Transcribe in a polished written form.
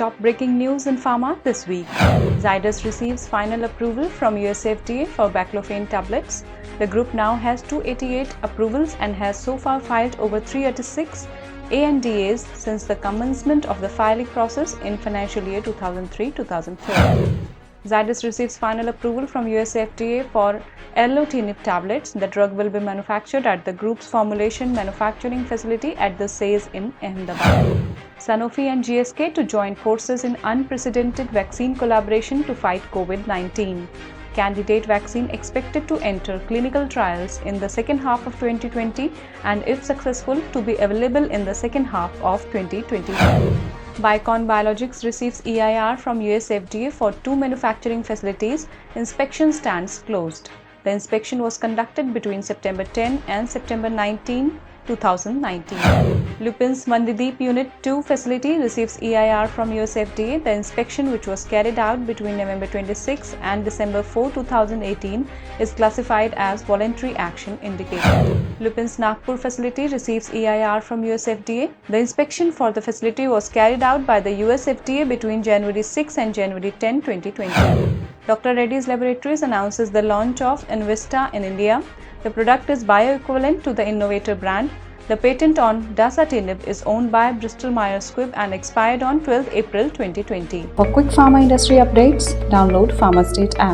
top breaking news in pharma this week. Zydus receives final approval from USFDA for Erlotinib Tablets. The group now has 288 approvals and has so far filed over 386 ANDAs since the commencement of the filing process in financial year 2003-2004. Zydus receives final approval from USFDA for Erlotinib Tablets. The drug will be manufactured at the group's formulation manufacturing facility at the SAIS in Ahmedabad. Sanofi and GSK to join forces in unprecedented vaccine collaboration to fight COVID-19. Candidate vaccine expected to enter clinical trials in the second half of 2020 and, if successful, to be available in the second half of 2021. Biocon Biologics receives EIR from USFDA for 2 manufacturing facilities. Inspection stands closed. The inspection was conducted between September 10 and September 19, 2019. Lupin's Mandideep Unit 2 facility receives EIR from USFDA. The inspection, which was carried out between November 26 and December 4, 2018, is classified as voluntary action indicated. Lupin's Nagpur facility receives EIR from USFDA. The inspection for the facility was carried out by the USFDA between January 6 and January 10, 2020. Dr. Reddy's Laboratories announces the launch of Invista in India. The product is bioequivalent to the innovator brand. The patent on Dasatinib is owned by Bristol Myers Squibb and expired on 12 April 2020. For quick pharma industry updates, download Pharma State app.